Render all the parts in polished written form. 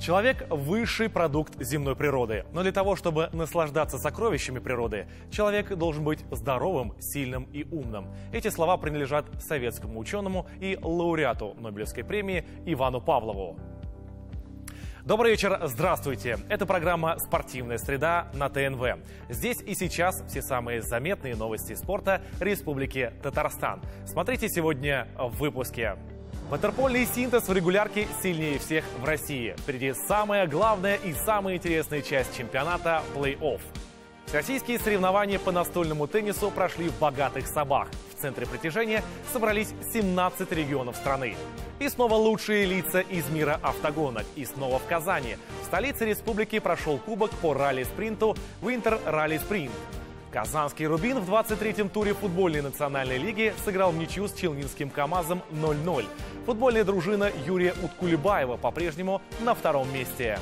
Человек – высший продукт земной природы. Но для того, чтобы наслаждаться сокровищами природы, человек должен быть здоровым, сильным и умным. Эти слова принадлежат советскому ученому и лауреату Нобелевской премии Ивану Павлову. Добрый вечер, здравствуйте. Это программа «Спортивная среда» на ТНВ. Здесь и сейчас все самые заметные новости спорта Республики Татарстан. Смотрите сегодня в выпуске. Ватерпольный синтез в регулярке сильнее всех в России. Впереди самая главная и самая интересная часть чемпионата – плей-офф. Всероссийские соревнования по настольному теннису прошли в богатых Сабах. В центре притяжения собрались 17 регионов страны. И снова лучшие лица из мира автогонок. И снова в Казани. В столице республики прошел кубок по ралли-спринту «Винтер Ралли Спринт». Казанский «Рубин» в 23-м туре футбольной национальной лиги сыграл в ничью с челнинским КамАЗом 0-0. Футбольная дружина Юрия Уткулебаева по-прежнему на втором месте.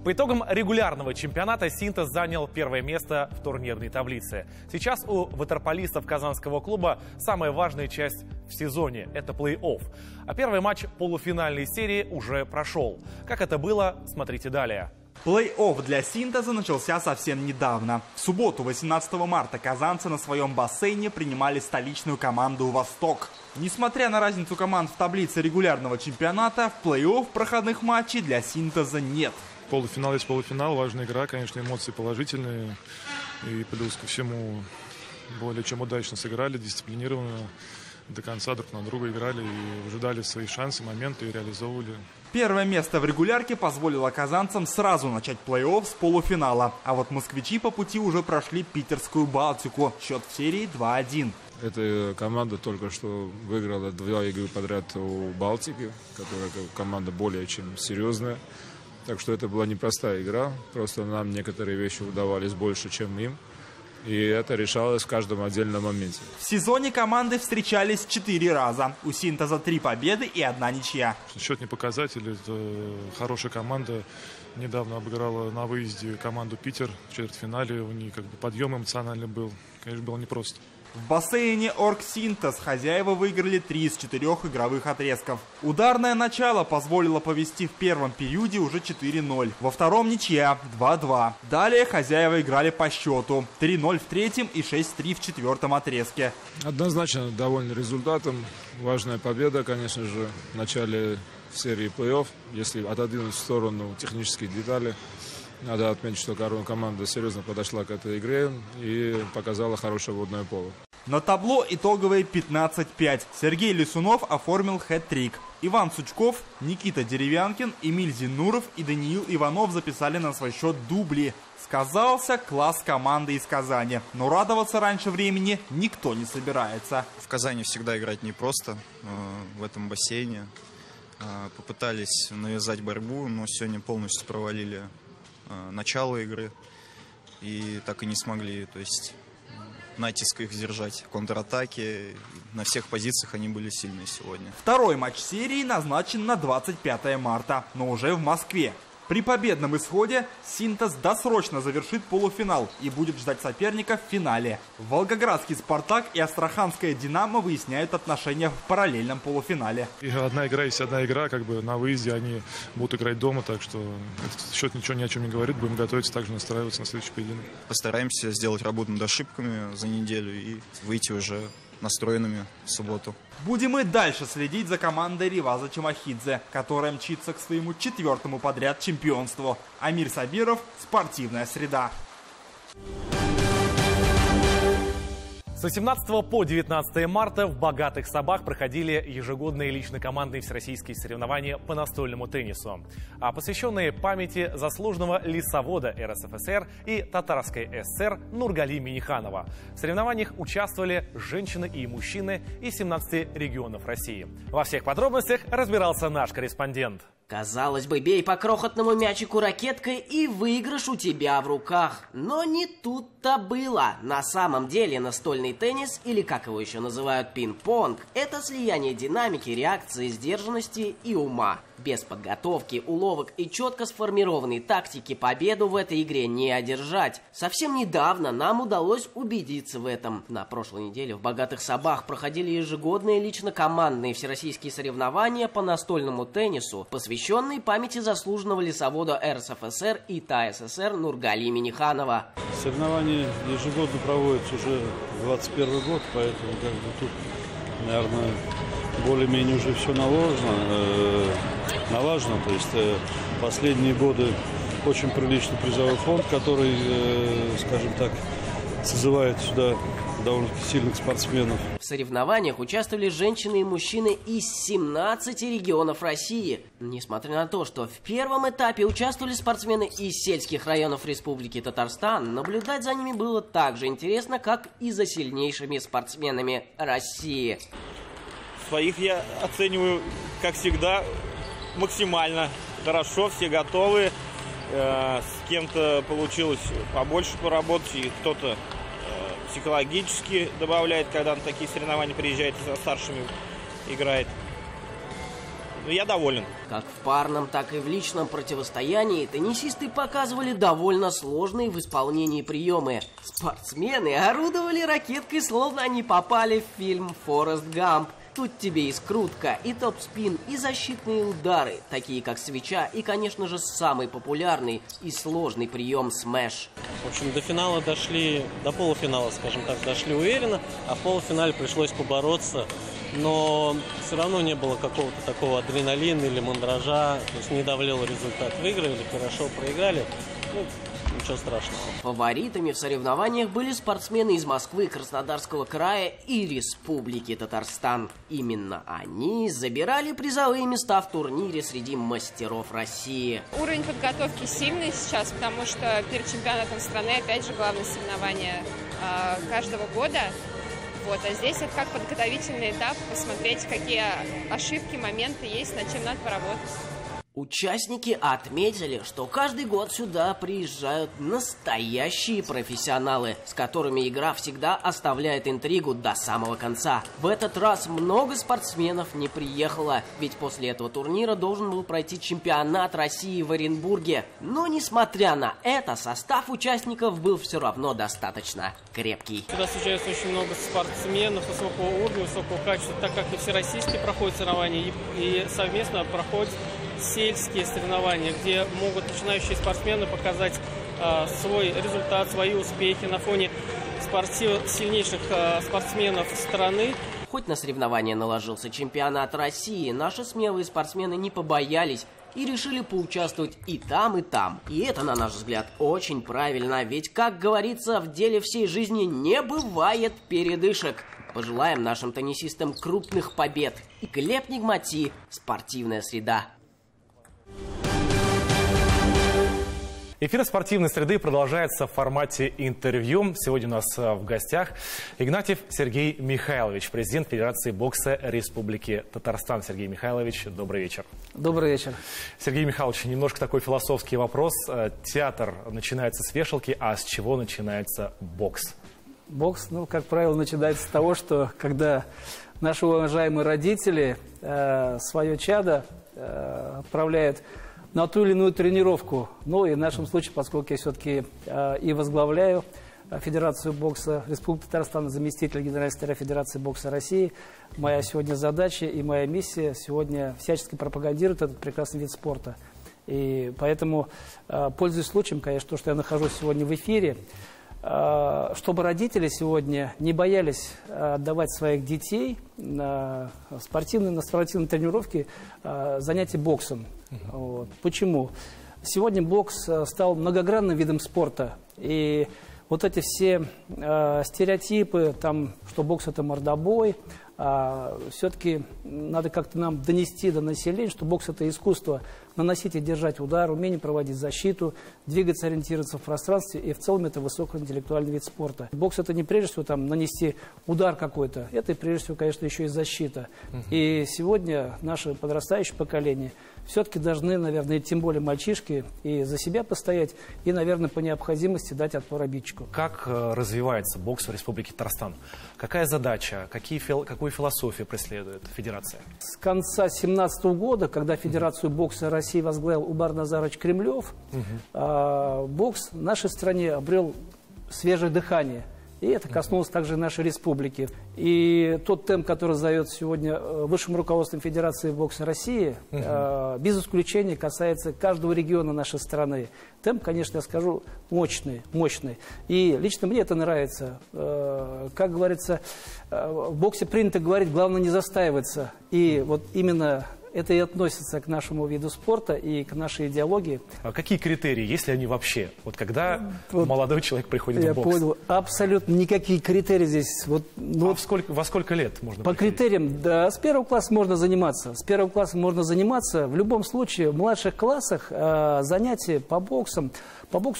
По итогам регулярного чемпионата «Синтез» занял первое место в турнирной таблице. Сейчас у ватерполистов казанского клуба самая важная часть в сезоне – это плей-офф. А первый матч полуфинальной серии уже прошел. Как это было, смотрите далее. Плей-офф для «Синтеза» начался совсем недавно. В субботу, 18 марта, казанцы на своем бассейне принимали столичную команду «Восток». Несмотря на разницу команд в таблице регулярного чемпионата, в плей-офф проходных матчей для «Синтеза» нет. Полуфинал есть полуфинал, важная игра, конечно, эмоции положительные. И плюс ко всему более чем удачно сыграли, дисциплинированно, до конца друг на друга играли и ожидали свои шансы, моменты и реализовывали. Первое место в регулярке позволило казанцам сразу начать плей-офф с полуфинала. А вот москвичи по пути уже прошли питерскую «Балтику». Счет в серии 2-1. Эта команда только что выиграла 2 игры подряд у «Балтики», которая команда более чем серьезная. Так что это была непростая игра, просто нам некоторые вещи удавались больше, чем им. И это решалось в каждом отдельном моменте. В сезоне команды встречались 4 раза. У «Синтеза» 3 победы и 1 ничья. Счет не показатель, это хорошая команда. Недавно обыграла на выезде команду «Питер» в четвертьфинале. У них подъем эмоциональный был. Конечно, было непросто. В бассейне «Оргсинтез» хозяева выиграли 3 из 4 игровых отрезков. Ударное начало позволило повести в первом периоде уже 4-0. Во втором ничья 2-2. Далее хозяева играли по счету 3-0 в третьем и 6-3 в четвертом отрезке. Однозначно довольны результатом. Важная победа, конечно же, в начале серии плей-офф. Если отодвинуть в сторону технические детали, надо отметить, что команда серьезно подошла к этой игре и показала хорошее водное поло. На табло итоговые 15-5. Сергей Лисунов оформил хэт-трик. Иван Сучков, Никита Деревянкин, Эмиль Зинуров и Даниил Иванов записали на свой счет дубли. Сказался класс команды из Казани. Но радоваться раньше времени никто не собирается. В Казани всегда играть непросто в этом бассейне. Попытались навязать борьбу, но сегодня полностью провалили начало игры и так и не смогли, то есть натиск их сдержать, контратаки, на всех позициях они были сильные сегодня. Второй матч серии назначен на 25 марта, но уже в Москве. При победном исходе «Синтез» досрочно завершит полуфинал и будет ждать соперника в финале. Волгоградский «Спартак» и Астраханская «Динамо» выясняют отношения в параллельном полуфинале. И одна игра есть одна игра, на выезде они будут играть дома, так что этот счет ничего ни о чем не говорит, будем готовиться, также настраиваться на следующий поединок. Постараемся сделать работу над ошибками за неделю и выйти уже настроенными в субботу. Будем и дальше следить за командой Риваза Чамахидзе, которая мчится к своему 4-му подряд чемпионству. Амир Сабиров, «Спортивная среда». С 18 по 19 марта в богатых Сабах проходили ежегодные лично-командные всероссийские соревнования по настольному теннису, посвященные памяти заслуженного лесовода РСФСР и Татарской ССР Нургали Миниханова. В соревнованиях участвовали женщины и мужчины из 17 регионов России. Во всех подробностях разбирался наш корреспондент. Казалось бы, бей по крохотному мячику ракеткой и выигрыш у тебя в руках. Но не тут-то было. На самом деле настольный теннис, или как его еще называют пинг-понг, это слияние динамики, реакции, сдержанности и ума. Без подготовки, уловок и четко сформированной тактики победу в этой игре не одержать. Совсем недавно нам удалось убедиться в этом. На прошлой неделе в Богатых Собах проходили ежегодные лично-командные всероссийские соревнования по настольному теннису, посвященные памяти заслуженного лесовода РСФСР и ТАССР Нургали Миниханова. Соревнования ежегодно проводятся уже 21 год, поэтому как бы тут, наверное, более-менее уже все налажено. То есть последние годы очень приличный призовой фонд, который, скажем так, созывает сюда довольно сильных спортсменов. В соревнованиях участвовали женщины и мужчины из 17 регионов России. Несмотря на то, что в первом этапе участвовали спортсмены из сельских районов Республики Татарстан, наблюдать за ними было так же интересно, как и за сильнейшими спортсменами России. Своих я оцениваю, как всегда, максимально хорошо, все готовы. С кем-то получилось побольше поработать, и кто-то психологически добавляет, когда на такие соревнования приезжает и со старшими играет. Но я доволен. Как в парном, так и в личном противостоянии теннисисты показывали довольно сложные в исполнении приемы. Спортсмены орудовали ракеткой, словно они попали в фильм «Форест Гамп». Тут тебе и скрутка, и топ-спин, и защитные удары, такие как свеча, и, конечно же, самый популярный и сложный прием смэш. В общем, до финала дошли, до полуфинала, скажем так, дошли уверенно, а в полуфинале пришлось побороться, но все равно не было какого-то такого адреналина или мандража, то есть не давлел результат. Выиграли, хорошо проиграли. Ничего страшного. Фаворитами в соревнованиях были спортсмены из Москвы, Краснодарского края и Республики Татарстан. Именно они забирали призовые места в турнире среди мастеров России. Уровень подготовки сильный сейчас, потому что перед чемпионатом страны, опять же, главное соревнование каждого года. Вот, а здесь это как подготовительный этап, посмотреть, какие ошибки, моменты есть, над чем надо поработать. Участники отметили, что каждый год сюда приезжают настоящие профессионалы, с которыми игра всегда оставляет интригу до самого конца. В этот раз много спортсменов не приехало, ведь после этого турнира должен был пройти чемпионат России в Оренбурге. Но несмотря на это, состав участников был все равно достаточно крепкий. Сюда встречаются очень много спортсменов высокого уровня, высокого качества, так как и всероссийские проходят соревнования, и совместно проходят сельские соревнования, где могут начинающие спортсмены показать свой результат, свои успехи на фоне сильнейших спортсменов страны. Хоть на соревнования наложился чемпионат России, наши смелые спортсмены не побоялись и решили поучаствовать и там, и там. И это, на наш взгляд, очень правильно, ведь, как говорится, в деле всей жизни не бывает передышек. Пожелаем нашим теннисистам крупных побед. И Глеб Нигмати, «Спортивная среда». Эфир спортивной среды продолжается в формате интервью. Сегодня у нас в гостях Игнатьев Сергей Михайлович, президент Федерации бокса Республики Татарстан. Сергей Михайлович, добрый вечер. Добрый вечер. Сергей Михайлович, немножко такой философский вопрос. Театр начинается с вешалки, а с чего начинается бокс? Бокс, как правило, начинается с того, что когда наши уважаемые родители свое чадо отправляют на ту или иную тренировку. Ну и в нашем случае, поскольку я все-таки и возглавляю Федерацию бокса Республики Татарстан, заместитель генерального секретаря Федерации бокса России, моя сегодня задача и моя миссия сегодня всячески пропагандировать этот прекрасный вид спорта. И поэтому, пользуясь случаем, конечно, то, что я нахожусь сегодня в эфире, чтобы родители сегодня не боялись отдавать своих детей на спортивные тренировки, занятия боксом. Вот. Почему? Сегодня бокс стал многогранным видом спорта. И вот эти все стереотипы, что бокс – это мордобой, все-таки надо как-то нам донести до населения, что бокс – это искусство наносить и держать удар, умение проводить защиту, двигаться, ориентироваться в пространстве, и в целом это высокоинтеллектуальный вид спорта. Бокс – это не прежде всего нанести удар какой-то, это прежде всего, конечно, еще и защита. И сегодня наше подрастающее поколение все-таки должны, наверное, и тем более мальчишки, и за себя постоять, и, наверное, по необходимости дать отпор обидчику. Как развивается бокс в Республике Татарстан? Какая задача? Какую какую философию преследует федерация? С конца 2017 года, когда Федерацию бокса России возглавил Убар Назарович Кремлев, бокс в нашей стране обрел свежее дыхание. И это коснулось также нашей республики. И тот темп, который задает сегодня высшим руководством Федерации бокса России, без исключения касается каждого региона нашей страны. Темп, конечно, я скажу, мощный. И лично мне это нравится. Как говорится, в боксе принято говорить, главное не застаиваться. И вот именно это и относится к нашему виду спорта и к нашей идеологии. А какие критерии, если они вообще? Вот когда молодой человек приходит в бокс? Я понял. Абсолютно никакие критерии здесь. Во сколько лет можно По критериям, да, с первого класса можно заниматься. С первого класса можно заниматься. В любом случае, в младших классах занятия по боксу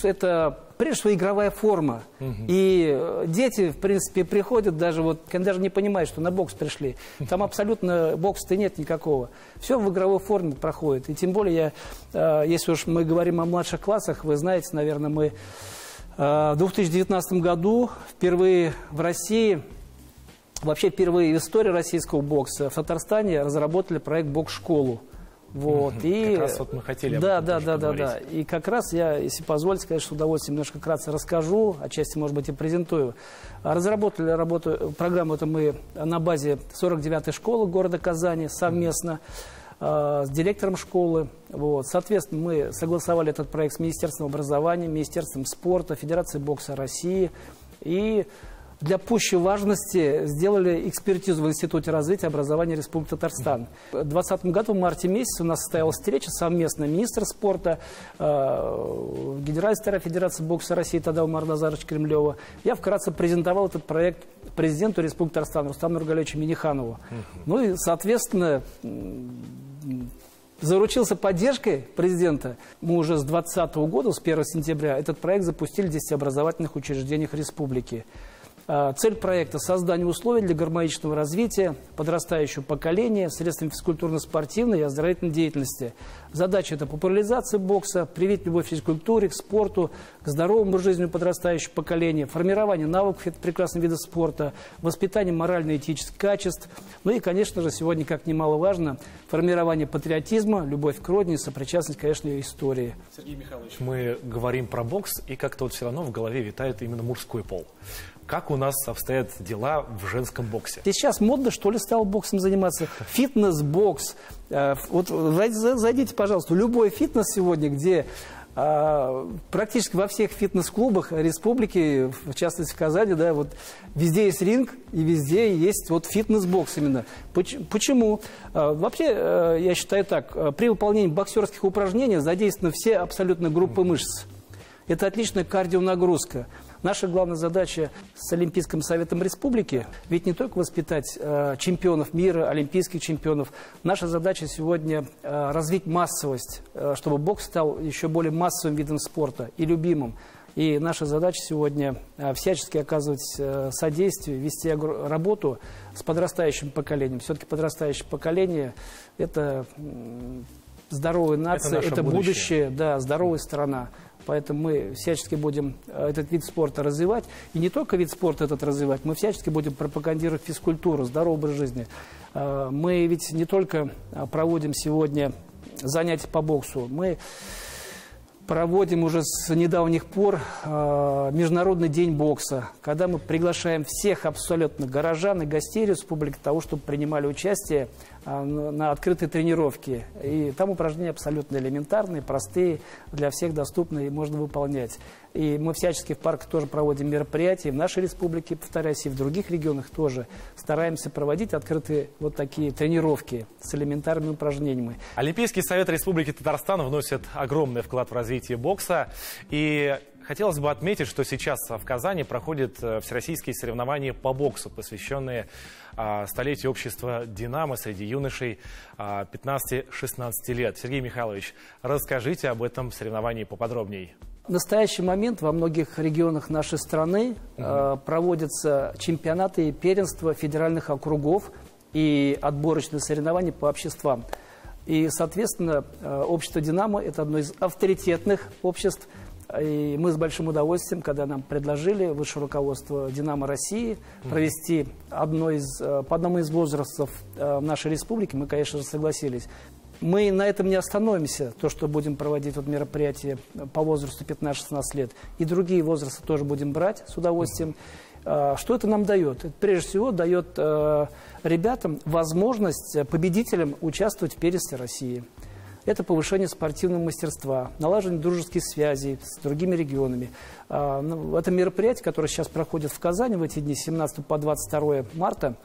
это прежде всего игровая форма. И дети, в принципе, приходят даже не понимают, что на бокс пришли. Там абсолютно бокса-то нет никакого. Все в игровой форме проходит. И тем более, если уж мы говорим о младших классах, вы знаете, наверное, мы в 2019 году впервые в России, вообще впервые в истории российского бокса в Татарстане разработали проект «Бокс-школу». И как раз мы хотели об этом поговорить. И как раз я, если позволите сказать, с удовольствием немножко вкратце расскажу, отчасти, может быть, и презентую. Разработали программу это мы на базе 49-й школы города Казани совместно с директором школы. Соответственно, мы согласовали этот проект с Министерством образования, Министерством спорта, Федерацией бокса России. И для пущей важности сделали экспертизу в Институте развития образования Республики Татарстан. В 2020 году, в марте месяце, у нас состоялась встреча совместная министра спорта, генеральный секретарь Федерации бокса России тогда Умар Назарович Кремлева. Я вкратце презентовал этот проект президенту Республики Татарстан Рустаму Нургалевичу Миниханову. Ну и, соответственно, заручился поддержкой президента. Мы уже с 2020 года, с 1 сентября, этот проект запустили в 10 образовательных учреждениях республики. Цель проекта – создание условий для гармоничного развития подрастающего поколения средствами физкультурно-спортивной и оздоровительной деятельности. Задача – это популяризация бокса, привить любовь к физкультуре, к спорту, к здоровому жизни подрастающего поколения, формирование навыков – это прекрасный вид спорта, воспитание морально-этических качеств. Ну и, конечно же, сегодня, как немаловажно, формирование патриотизма, любовь к родине, сопричастность, конечно, ее истории. Сергей Михайлович, мы говорим про бокс, и как-то все равно в голове витает именно мужской пол. Как у нас обстоят дела в женском боксе? Сейчас модно, что ли, стал боксом заниматься? Фитнес-бокс. Зайдите, пожалуйста, в любой фитнес сегодня, где практически во всех фитнес-клубах республики, в частности в Казани, везде есть ринг и везде есть фитнес-бокс именно. Почему? Вообще, я считаю так, при выполнении боксерских упражнений задействованы все абсолютно группы мышц. Это отличная кардионагрузка. Наша главная задача с Олимпийским советом республики, ведь не только воспитать чемпионов мира, олимпийских чемпионов. Наша задача сегодня развить массовость, чтобы бокс стал еще более массовым видом спорта и любимым. И наша задача сегодня всячески оказывать содействие, вести работу с подрастающим поколением. Все-таки подрастающее поколение – это здоровая нация, это будущее, здоровая страна. Поэтому мы всячески будем этот вид спорта развивать. И не только вид спорта этот развивать, мы всячески будем пропагандировать физкультуру, здоровый образ жизни. Мы ведь не только проводим сегодня занятия по боксу, мы проводим уже с недавних пор Международный день бокса, когда мы приглашаем всех абсолютно горожан и гостей республики для того, чтобы принимали участие на открытой тренировке. И там упражнения абсолютно элементарные, простые, для всех доступные и можно выполнять. И мы всячески в парках тоже проводим мероприятия. В нашей республике, повторяюсь, и в других регионах тоже стараемся проводить открытые такие тренировки с элементарными упражнениями. Олимпийский совет Республики Татарстан вносит огромный вклад в развитие бокса. И хотелось бы отметить, что сейчас в Казани проходят всероссийские соревнования по боксу, посвященные столетию общества «Динамо» среди юношей 15-16 лет. Сергей Михайлович, расскажите об этом соревновании поподробнее. В настоящий момент во многих регионах нашей страны проводятся чемпионаты и первенства федеральных округов и отборочные соревнования по обществам. И, соответственно, общество «Динамо» – это одно из авторитетных обществ И мы с большим удовольствием, когда нам предложили высшее руководство «Динамо России» провести по одному из возрастов нашей республики, мы, конечно же, согласились. Мы на этом не остановимся, то, что будем проводить мероприятия по возрасту 15-16 лет. И другие возрасты тоже будем брать с удовольствием. Что это нам дает? Это, прежде всего, дает ребятам возможность, победителям, участвовать в первенстве России. Это повышение спортивного мастерства, налаживание дружеских связей с другими регионами. Это мероприятие, которое сейчас проходит в Казани в эти дни, с 17 по 22 марта,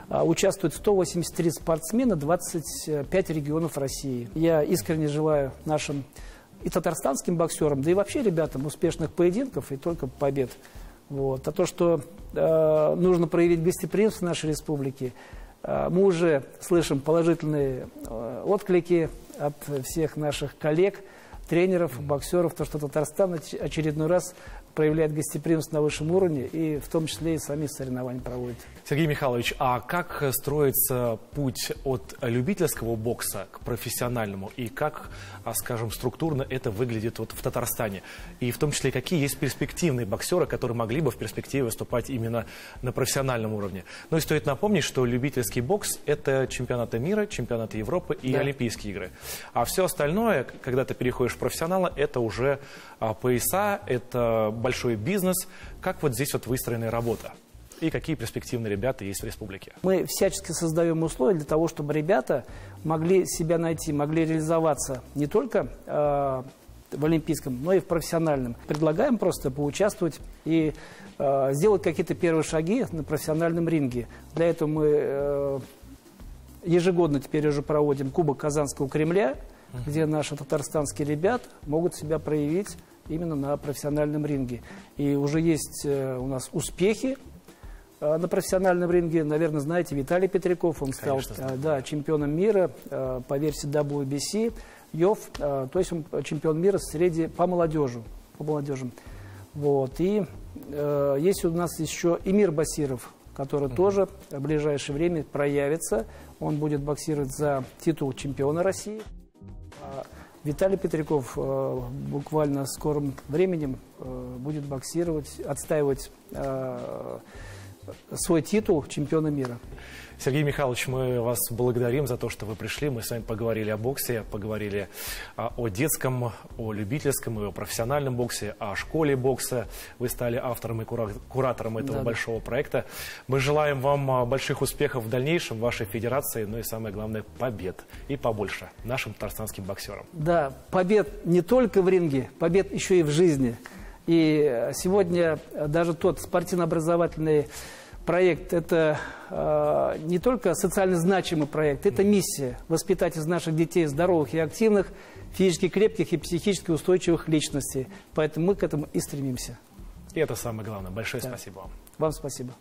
участвуют 183 спортсмена, 25 регионов России. Я искренне желаю нашим и татарстанским боксерам, да и вообще ребятам успешных поединков и только побед. Вот. А то, что нужно проявить гостеприимство в нашей республике, мы уже слышим положительные отклики от всех наших коллег, тренеров, боксеров, то, что Татарстан очередной раз проявляет гостеприимство на высшем уровне и в том числе и сами соревнования проводит. Сергей Михайлович, а как строится путь от любительского бокса к профессиональному и как, скажем, структурно это выглядит вот в Татарстане? И в том числе, какие есть перспективные боксеры, которые могли бы в перспективе выступать именно на профессиональном уровне? Ну и стоит напомнить, что любительский бокс – это чемпионаты мира, чемпионаты Европы и Олимпийские игры. А все остальное, когда ты переходишь в профессионала, это уже пояса, это большой бизнес. Как вот здесь вот выстроена работа? И какие перспективные ребята есть в республике? Мы всячески создаем условия для того, чтобы ребята могли себя найти, могли реализоваться не только в олимпийском, но и в профессиональном. Предлагаем просто поучаствовать и сделать какие-то первые шаги на профессиональном ринге. Для этого мы ежегодно теперь уже проводим Кубок Казанского Кремля, где наши татарстанские ребята могут себя проявить именно на профессиональном ринге. И уже есть у нас успехи на профессиональном ринге. Наверное, знаете, Виталий Петряков, он стал чемпионом мира по версии WBC, ЙОВ, то есть он чемпион мира по молодежи. Вот. И есть у нас еще Эмир Басиров, который тоже в ближайшее время проявится. Он будет боксировать за титул чемпиона России. Виталий Петряков буквально в скором времени будет боксировать, отстаивать свой титул чемпиона мира. Сергей Михайлович, мы вас благодарим за то, что вы пришли. Мы с вами поговорили о боксе, поговорили о детском, о любительском и о профессиональном боксе, о школе бокса. Вы стали автором и куратором этого большого проекта. Мы желаем вам больших успехов в дальнейшем, в вашей федерации, ну и самое главное, побед. И побольше нашим татарстанским боксерам. Да, побед не только в ринге, побед еще и в жизни. И сегодня даже тот спортивно-образовательный проект – это не только социально значимый проект, это миссия – воспитать из наших детей здоровых и активных, физически крепких и психически устойчивых личностей. Поэтому мы к этому и стремимся. И это самое главное. Большое спасибо вам. Вам спасибо.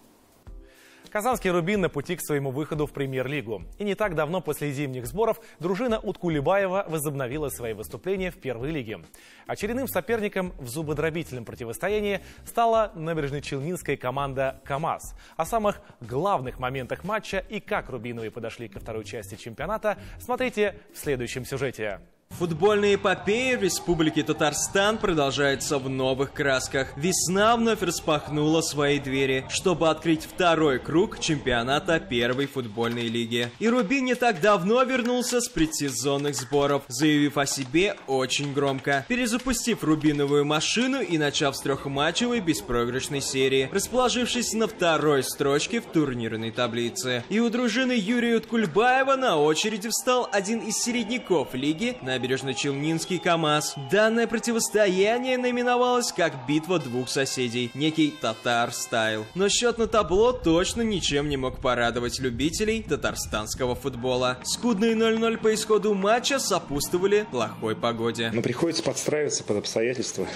Казанский «Рубин» на пути к своему выходу в премьер-лигу. И не так давно после зимних сборов дружина Уткулибаева возобновила свои выступления в первой лиге. Очередным соперником в зубодробительном противостоянии стала набережно-челнинская команда «КамАЗ». О самых главных моментах матча и как рубиновые подошли ко второй части чемпионата смотрите в следующем сюжете. Футбольная эпопея Республики Татарстан продолжается в новых красках. Весна вновь распахнула свои двери, чтобы открыть второй круг чемпионата первой футбольной лиги. И Рубин не так давно вернулся с предсезонных сборов, заявив о себе очень громко, перезапустив рубиновую машину и начав с трехматчевой беспроигрышной серии, расположившись на второй строчке в турнирной таблице. И у дружины Юрия Уткульбаева на очереди встал один из середняков лиги, набережно-челнинский КамАЗ. Данное противостояние наименовалось как битва двух соседей, некий татар-стайл. Но счет на табло точно ничем не мог порадовать любителей татарстанского футбола. Скудные 0-0 по исходу матча сопутствовали плохой погоде. Но приходится подстраиваться под обстоятельства,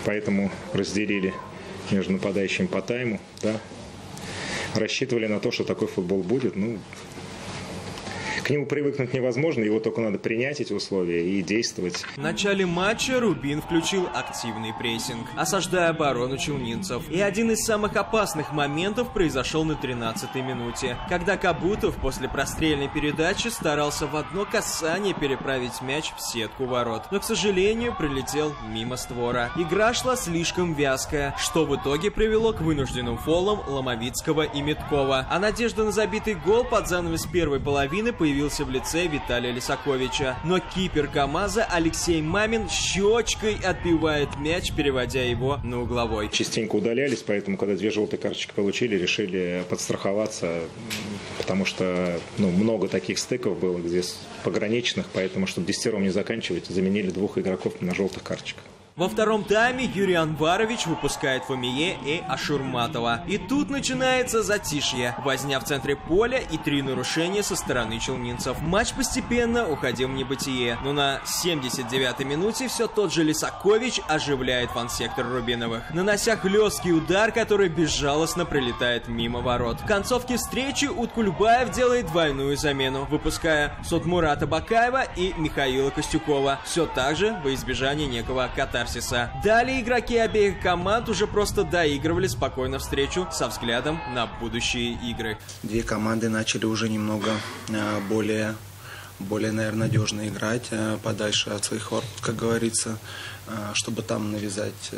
поэтому разделили между нападающими по тайму, да. Рассчитывали на то, что такой футбол будет, К нему привыкнуть невозможно, его только надо принять, эти условия, и действовать. В начале матча Рубин включил активный прессинг, осаждая оборону челнинцев. И один из самых опасных моментов произошел на 13-й минуте, когда Кабутов после прострельной передачи старался в одно касание переправить мяч в сетку ворот. Но, к сожалению, прилетел мимо створа. Игра шла слишком вязкая, что в итоге привело к вынужденным фолам Ломовицкого и Меткова. А надежда на забитый гол под занавес первой половины появился в лице Виталия Лисаковича. Но кипер КамАЗа Алексей Мамин щечкой отбивает мяч, переводя его на угловой. Частенько удалялись, поэтому, когда 2 желтые карточки получили, решили подстраховаться, потому что много таких стыков было, где пограничных, поэтому, чтобы десятером не заканчивать, заменили 2 игроков на желтых карточках. Во втором тайме Юрий Анварович выпускает Фомие и Ашурматова. И тут начинается затишье. Возня в центре поля и 3 нарушения со стороны челнинцев. Матч постепенно уходил в небытие. Но на 79-й минуте все тот же Лисакович оживляет фан-сектор Рубиновых, нанося хлесткий удар, который безжалостно прилетает мимо ворот. В концовке встречи Уткульбаев делает двойную замену, выпуская Сотмурата Бакаева и Михаила Костюкова. Все так же во избежание некого катарсиса. Далее игроки обеих команд уже просто доигрывали спокойно встречу со взглядом на будущие игры. 2 команды начали уже немного более, наверное, надежно играть, подальше от своих ворот, как говорится, чтобы там навязать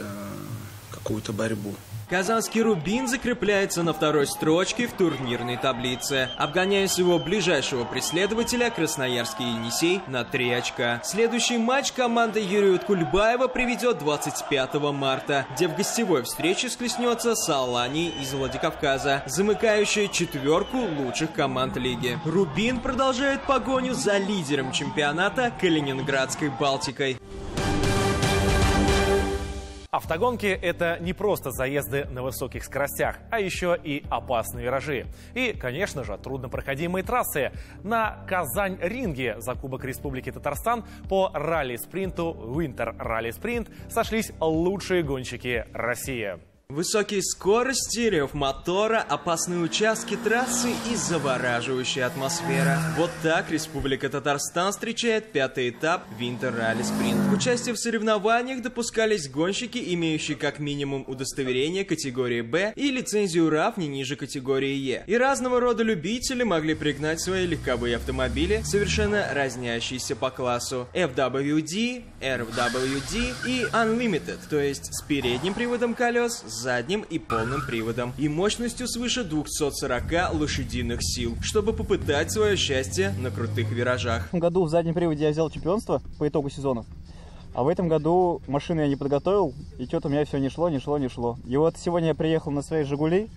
какую-то борьбу. Казанский Рубин закрепляется на 2-й строчке в турнирной таблице, обгоняя своего ближайшего преследователя Красноярский Енисей на 3 очка. Следующий матч команда Юрия Уткульбаева приведет 25 марта, где в гостевой встрече схлестнется с Аланией из Владикавказа, замыкающая 4-ку лучших команд лиги. Рубин продолжает погоню за лидером чемпионата Калининградской Балтикой. Автогонки – это не просто заезды на высоких скоростях, а еще и опасные виражи. И, конечно же, труднопроходимые трассы. На Казань-ринге за Кубок Республики Татарстан по ралли-спринту Winter Rally Sprint сошлись лучшие гонщики России. Высокие скорости, рев мотора, опасные участки трассы и завораживающая атмосфера. Вот так Республика Татарстан встречает 5-й этап Winter Rally Sprint. К участию в соревнованиях допускались гонщики, имеющие как минимум удостоверение категории Б и лицензию РАВ не ниже категории Е. И разного рода любители могли пригнать свои легковые автомобили, совершенно разнящиеся по классу FWD, RWD и Unlimited, то есть с передним приводом колес, задним и полным приводом и мощностью свыше 240 лошадиных сил, чтобы попытать свое счастье на крутых виражах. В этом году в заднем приводе я взял чемпионство по итогу сезонов, а в этом году машину я не подготовил, и что-то у меня все не шло. И вот сегодня я приехал на своей «Жигули»,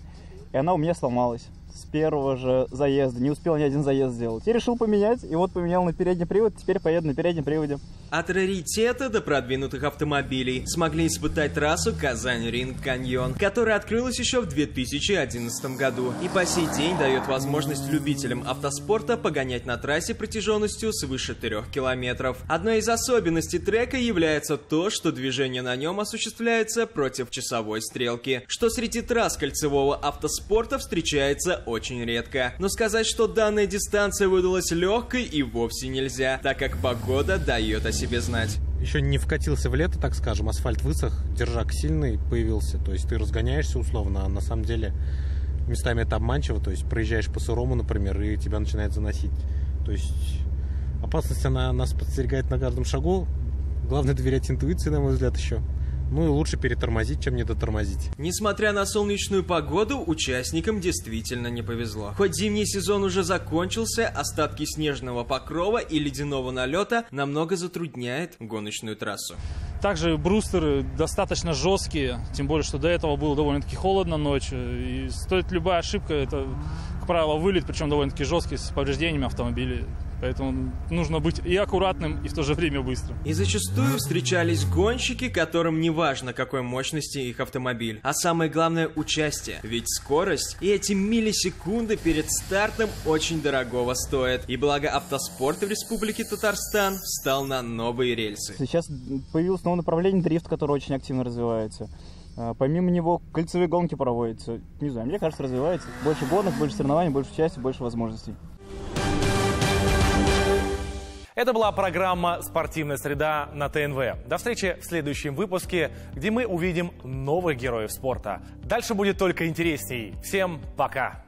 и она у меня сломалась с первого же заезда, не успел ни один заезд сделать. Я решил поменять, и вот поменял на передний привод, теперь поеду на переднем приводе. От раритета до продвинутых автомобилей смогли испытать трассу Казань-Ринг-Каньон, которая открылась еще в 2011 году и по сей день дает возможность любителям автоспорта погонять на трассе протяженностью свыше 3 километров. Одной из особенностей трека является то, что движение на нем осуществляется против часовой стрелки, что среди трасс кольцевого автоспорта встречается очень редко. Но сказать, что данная дистанция выдалась легкой, и вовсе нельзя, так как погода дает о себе знать. Еще не вкатился в лето, так скажем, асфальт высох, держак сильный появился, то есть ты разгоняешься условно, а на самом деле местами это обманчиво, то есть проезжаешь по сырому, например, и тебя начинает заносить. То есть опасность, она нас подстерегает на каждом шагу, главное доверять интуиции, на мой взгляд, еще. Ну и лучше перетормозить, чем не дотормозить. Несмотря на солнечную погоду, участникам действительно не повезло. Хоть зимний сезон уже закончился, остатки снежного покрова и ледяного налета намного затрудняет гоночную трассу. Также брустеры достаточно жесткие, тем более, что до этого было довольно-таки холодно ночью. И стоит любая ошибка, это, как правило, вылет, причем довольно-таки жесткий, с повреждениями автомобилей. Поэтому нужно быть и аккуратным, и в то же время быстрым. И зачастую встречались гонщики, которым не важно, какой мощности их автомобиль, а самое главное — участие. Ведь скорость и эти миллисекунды перед стартом очень дорогого стоят. И благо автоспорт в Республике Татарстан встал на новые рельсы. Сейчас появилось новое направление — дрифт, которое очень активно развивается. Помимо него кольцевые гонки проводятся. Не знаю, мне кажется, развивается. Больше гонок, больше соревнований, больше участия, больше возможностей. Это была программа «Спортивная среда» на ТНВ. До встречи в следующем выпуске, где мы увидим новых героев спорта. Дальше будет только интересней. Всем пока!